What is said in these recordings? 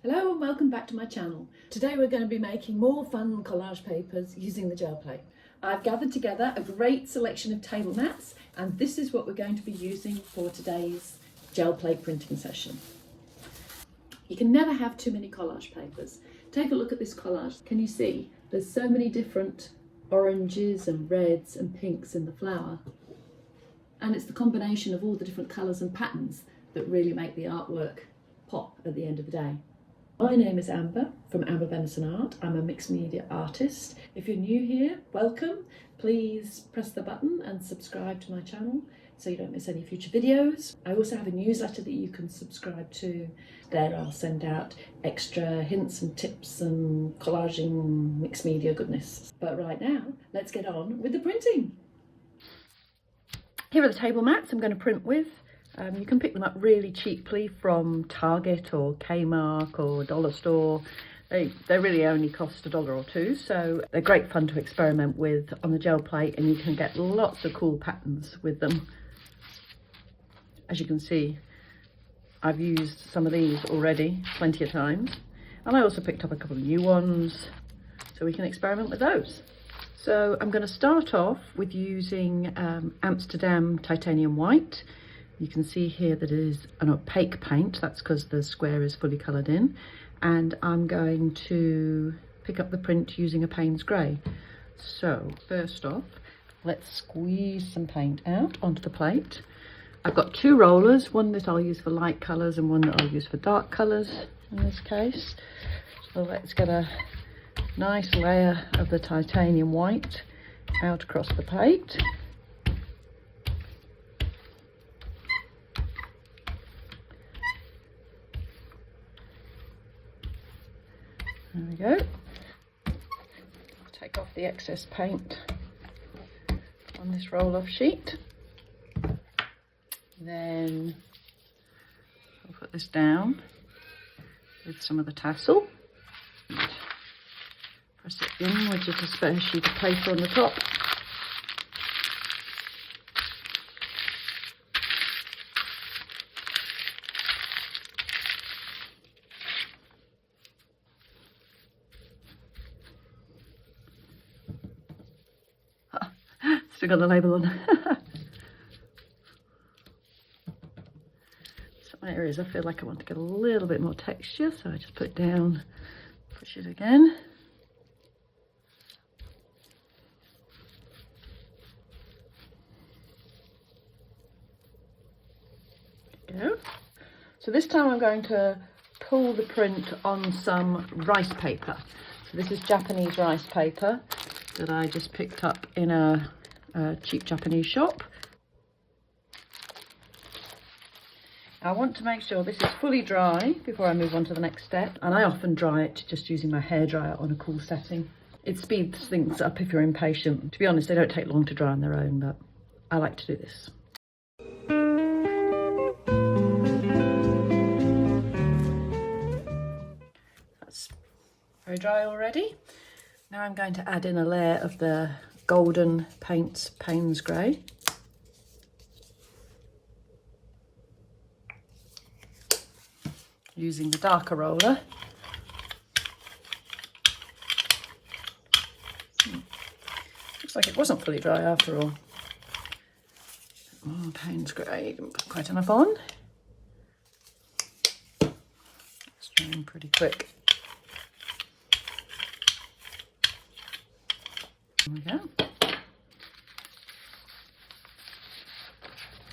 Hello and welcome back to my channel. Today we're going to be making more fun collage papers using the gel plate. I've gathered together a great selection of table mats and this is what we're going to be using for today's gel plate printing session. You can never have too many collage papers. Take a look at this collage. Can you see there's so many different oranges and reds and pinks in the flower? And it's the combination of all the different colours and patterns that really make the artwork pop at the end of the day. My name is Amber from Amber Benison Art. I'm a mixed media artist. If you're new here, welcome. Please press the button and subscribe to my channel so you don't miss any future videos. I also have a newsletter that you can subscribe to. There I'll send out extra hints and tips and collaging mixed media goodness. But right now, let's get on with the printing. Here are the table mats I'm going to print with. You can pick them up really cheaply from Target or Kmart or Dollar Store. They really only cost $1 or $2, so they're great fun to experiment with on the gel plate, and you can get lots of cool patterns with them. As you can see, I've used some of these already plenty of times, and I also picked up a couple of new ones, so we can experiment with those. So I'm going to start off with using Amsterdam Titanium White. You can see here that it is an opaque paint, that's because the square is fully coloured in. And I'm going to pick up the print using a Payne's Grey. So first off, let's squeeze some paint out onto the plate. I've got two rollers, one that I'll use for light colours and one that I'll use for dark colours in this case. So let's get a nice layer of the titanium white out across the plate. There we go. I'll take off the excess paint on this roll-off sheet. Then I'll put this down with some of the tassel. Press it in with just a spare sheet of paper on the top. Still got the label on. Some areas I feel like I want to get a little bit more texture, so I just put it down, push it again. There we go. So this time I'm going to pull the print on some rice paper. So this is Japanese rice paper that I just picked up in a cheap Japanese shop. I want to make sure this is fully dry before I move on to the next step, and I often dry it just using my hairdryer on a cool setting. It speeds things up if you're impatient. To be honest, they don't take long to dry on their own, but I like to do this. That's very dry already. Now I'm going to add in a layer of the Golden Paints Payne's Grey. Using the darker roller. Looks like it wasn't fully dry after all. Oh, Payne's Grey, didn't put quite enough on. It's drying pretty quick. There we go.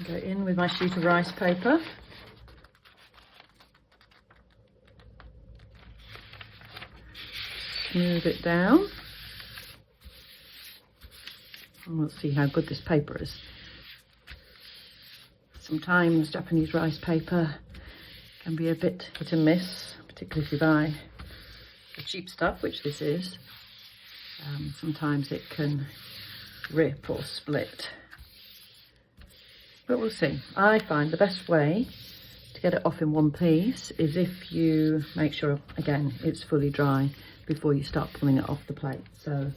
Go in with my sheet of rice paper. Smooth it down. And we'll see how good this paper is. Sometimes Japanese rice paper can be a bit hit and miss, particularly if you buy the cheap stuff, which this is. Sometimes it can rip or split, but we'll see. I find the best way to get it off in one piece is if you make sure, again, it's fully dry before you start pulling it off the plate. So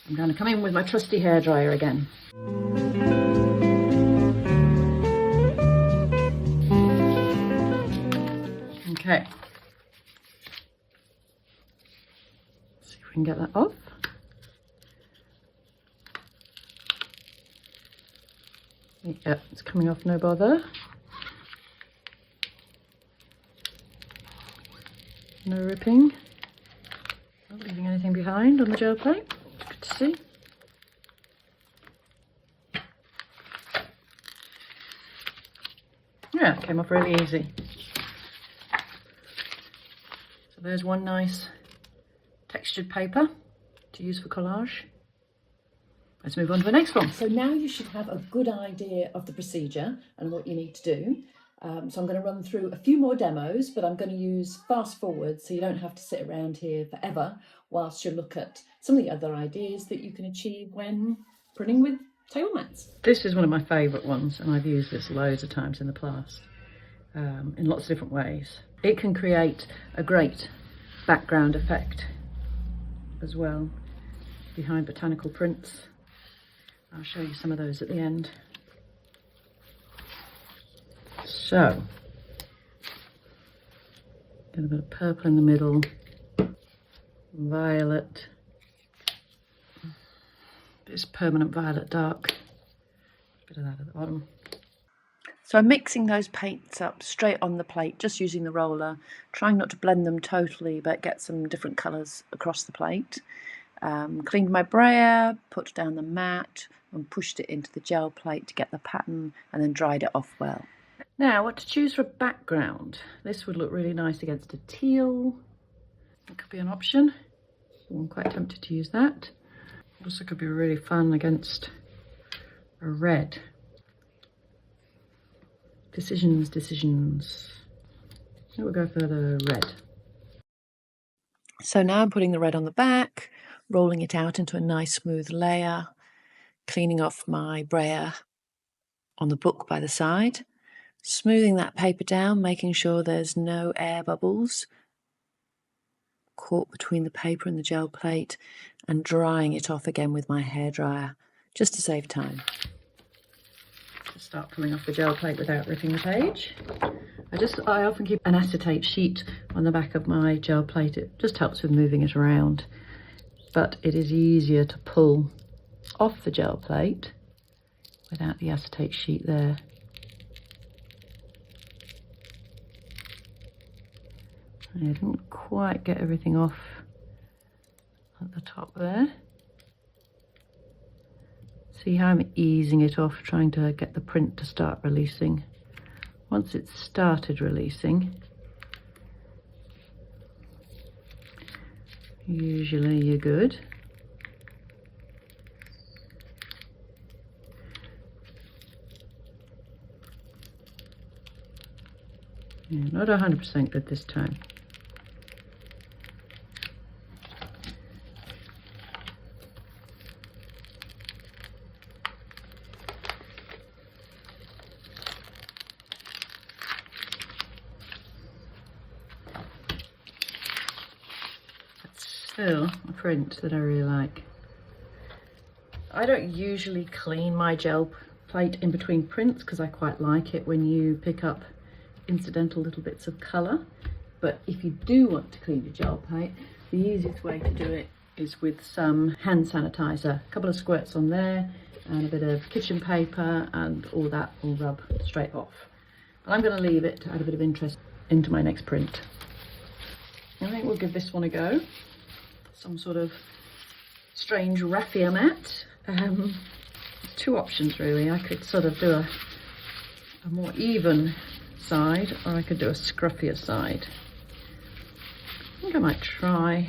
I'm going to come in with my trusty hairdryer again. Okay, we can get that off. Yeah, it's coming off, no bother. No ripping. Not leaving anything behind on the gel plate. Good to see. Yeah, it came off really easy. So there's one nice textured paper to use for collage. Let's move on to the next one. So now you should have a good idea of the procedure and what you need to do. So I'm going to run through a few more demos, but I'm going to use fast forward so you don't have to sit around here forever whilst you look at some of the other ideas that you can achieve when printing with table mats. This is one of my favourite ones, and I've used this loads of times in the past in lots of different ways. It can create a great background effect as well behind botanical prints. I'll show you some of those at the end. So, get a bit of purple in the middle, violet, this permanent violet dark, a bit of that at the bottom. So I'm mixing those paints up straight on the plate, just using the roller, trying not to blend them totally, but get some different colours across the plate. Cleaned my brayer, put down the mat and pushed it into the gel plate to get the pattern, and then dried it off well. Now, what to choose for a background? This would look really nice against a teal. That could be an option. I'm quite tempted to use that. Also could be really fun against a red. Decisions. I think we'll go for the red. So now I'm putting the red on the back, rolling it out into a nice smooth layer, cleaning off my brayer on the book by the side, smoothing that paper down, making sure there's no air bubbles caught between the paper and the gel plate, and drying it off again with my hairdryer just to save time. Just start pulling off the gel plate without ripping the page. I often keep an acetate sheet on the back of my gel plate. It just helps with moving it around, but it is easier to pull off the gel plate without the acetate sheet there. I didn't quite get everything off at the top there. See how I'm easing it off, trying to get the print to start releasing. Once it's started releasing, usually you're good. Yeah, not 100% good this time. Still a print that I really like. I don't usually clean my gel plate in between prints because I quite like it when you pick up incidental little bits of colour, but if you do want to clean your gel plate, the easiest way to do it is with some hand sanitizer. A couple of squirts on there and a bit of kitchen paper, and all that will rub straight off. But I'm going to leave it to add a bit of interest into my next print. I think we'll give this one a go. Some sort of strange raffia mat. Two options really. I could sort of do a more even side, or I could do a scruffier side. I think I might try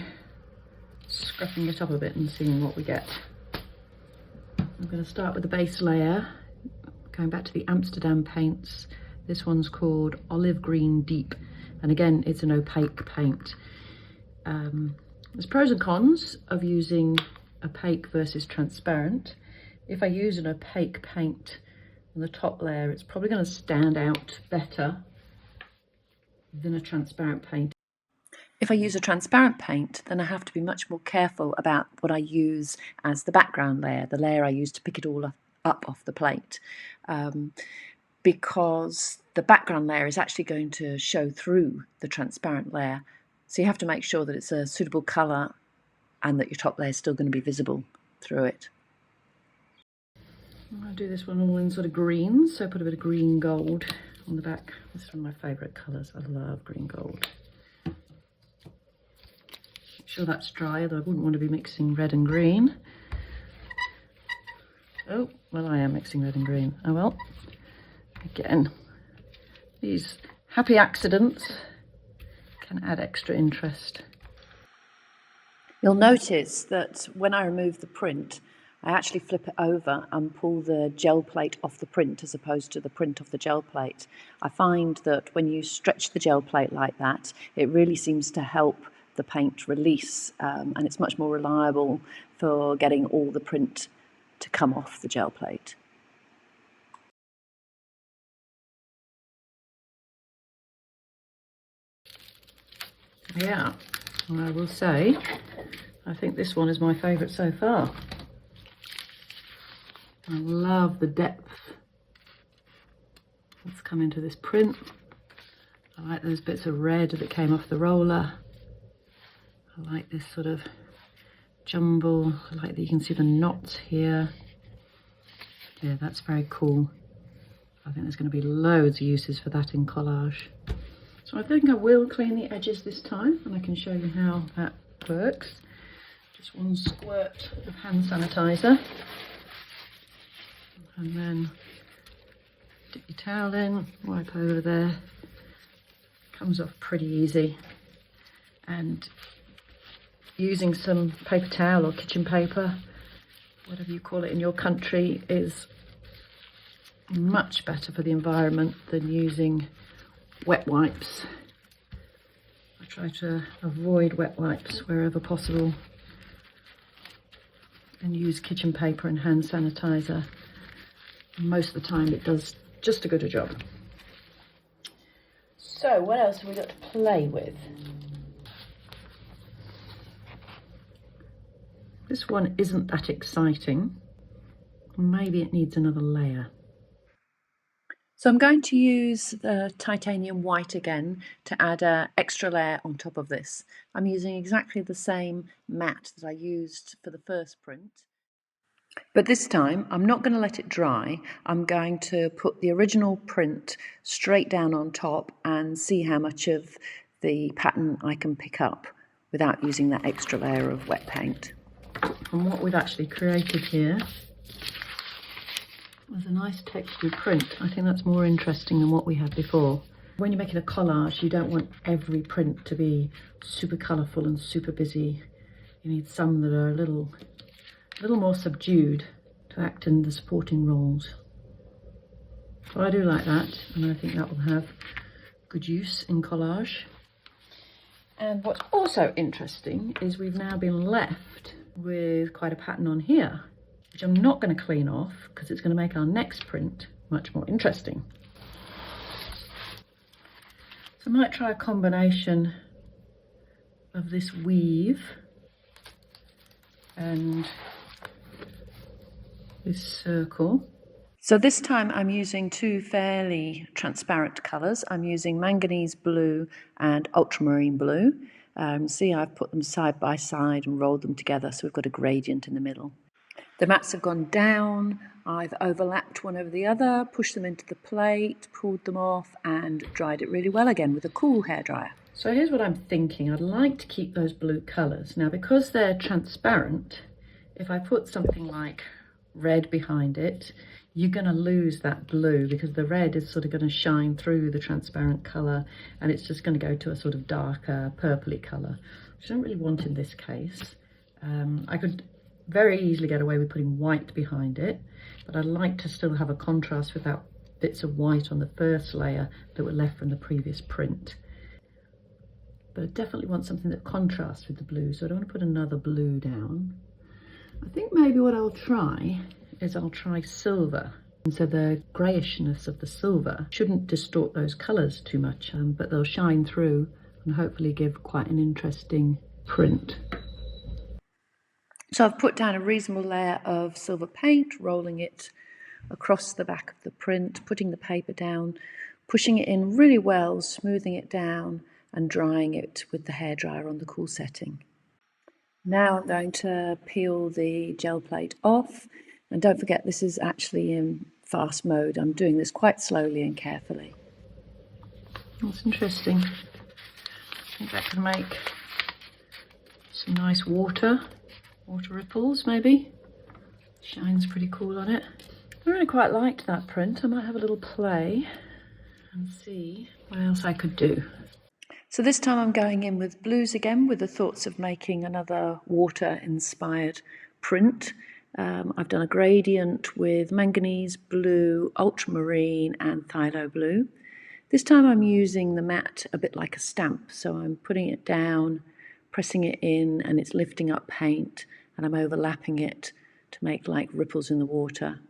scruffing it up a bit and seeing what we get. I'm going to start with the base layer, going back to the Amsterdam paints. This one's called Olive Green Deep, and again it's an opaque paint. There's pros and cons of using opaque versus transparent. If I use an opaque paint on the top layer, it's probably going to stand out better than a transparent paint. If I use a transparent paint, then I have to be much more careful about what I use as the background layer, the layer I use to pick it all up off the plate, because the background layer is actually going to show through the transparent layer. So you have to make sure that it's a suitable colour and that your top layer is still going to be visible through it. I'll do this one all in sort of greens, so put a bit of green gold on the back. This is one of my favourite colours. I love green gold. Make sure that's dry, although I wouldn't want to be mixing red and green. Oh, well, I am mixing red and green. Oh well. Again, these happy accidents can add extra interest. You'll notice that when I remove the print, I actually flip it over and pull the gel plate off the print as opposed to the print off the gel plate. I find that when you stretch the gel plate like that, it really seems to help the paint release, and it's much more reliable for getting all the print to come off the gel plate. Yeah, I will say, I think this one is my favourite so far. I love the depth that's come into this print. I like those bits of red that came off the roller. I like this sort of jumble. I like that you can see the knots here. Yeah, that's very cool. I think there's going to be loads of uses for that in collage. So I think I will clean the edges this time, and I can show you how that works. Just one squirt of hand sanitizer. And then dip your towel in, wipe over there. Comes off pretty easy. And using some paper towel or kitchen paper, whatever you call it in your country, is much better for the environment than using wet wipes. I try to avoid wet wipes wherever possible and use kitchen paper and hand sanitizer. Most of the time it does just as good a job. So what else have we got to play with? This one isn't that exciting. Maybe it needs another layer. So I'm going to use the titanium white again to add an extra layer on top of this. I'm using exactly the same matte that I used for the first print. But this time, I'm not going to let it dry. I'm going to put the original print straight down on top and see how much of the pattern I can pick up without using that extra layer of wet paint. And what we've actually created here is a nice textured print. I think that's more interesting than what we had before. When you're making a collage, you don't want every print to be super colourful and super busy. You need some that are a little more subdued to act in the supporting roles. So I do like that, and I think that will have good use in collage. And what's also interesting is we've now been left with quite a pattern on here, which I'm not going to clean off because it's going to make our next print much more interesting. So I might try a combination of this weave and this circle. So this time I'm using two fairly transparent colours. I'm using manganese blue and ultramarine blue. See, I've put them side by side and rolled them together so we've got a gradient in the middle. The mats have gone down, I've overlapped one over the other, pushed them into the plate, pulled them off and dried it really well again with a cool hairdryer. So here's what I'm thinking. I'd like to keep those blue colours. Now because they're transparent, if I put something like red behind it, you're going to lose that blue because the red is sort of going to shine through the transparent colour and it's just going to go to a sort of darker purpley colour, which I don't really want in this case. I could very easily get away with putting white behind it, but I'd like to still have a contrast with that bits of white on the first layer that were left from the previous print. But I definitely want something that contrasts with the blue, so I don't want to put another blue down. I think maybe what I'll try is I'll try silver. And so the greyishness of the silver shouldn't distort those colours too much, but they'll shine through and hopefully give quite an interesting print. So I've put down a reasonable layer of silver paint, rolling it across the back of the print, putting the paper down, pushing it in really well, smoothing it down and drying it with the hairdryer on the cool setting. Now I'm going to peel the gel plate off, and don't forget this is actually in fast mode. I'm doing this quite slowly and carefully. That's interesting. I think that can make some nice water ripples maybe. Shines pretty cool on it. I really quite liked that print. I might have a little play and see what else I could do. So this time I'm going in with blues again, with the thoughts of making another water-inspired print. I've done a gradient with manganese blue, ultramarine and phthalo blue. This time I'm using the mat a bit like a stamp, so I'm putting it down, pressing it in, and it's lifting up paint, and I'm overlapping it to make like ripples in the water.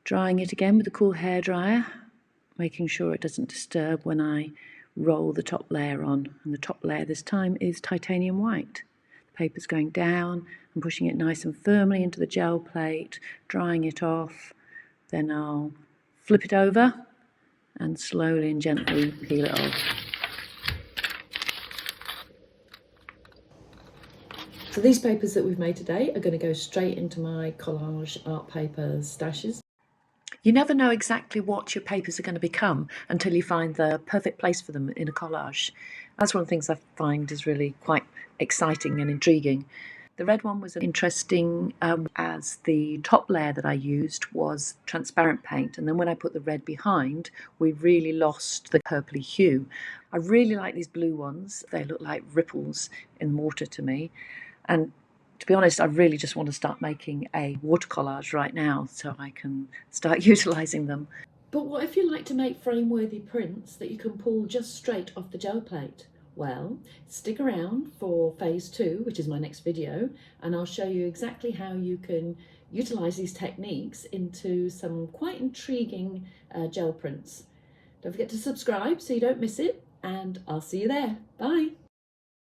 Drying it again with a cool hairdryer, making sure it doesn't disturb when I roll the top layer on, and the top layer this time is titanium white. The paper's going down and pushing it nice and firmly into the gel plate, drying it off, then I'll flip it over and slowly and gently peel it off. So these papers that we've made today are going to go straight into my collage art paper stashes. You never know exactly what your papers are going to become until you find the perfect place for them in a collage. That's one of the things I find is really quite exciting and intriguing. The red one was interesting as the top layer that I used was transparent paint, and then when I put the red behind, we really lost the purpley hue. I really like these blue ones. They look like ripples in water to me. And to be honest, I really just want to start making a water collage right now so I can start utilising them. But what if you like to make frame-worthy prints that you can pull just straight off the gel plate? Well, stick around for phase 2, which is my next video, and I'll show you exactly how you can utilise these techniques into some quite intriguing gel prints. Don't forget to subscribe so you don't miss it, and I'll see you there. Bye!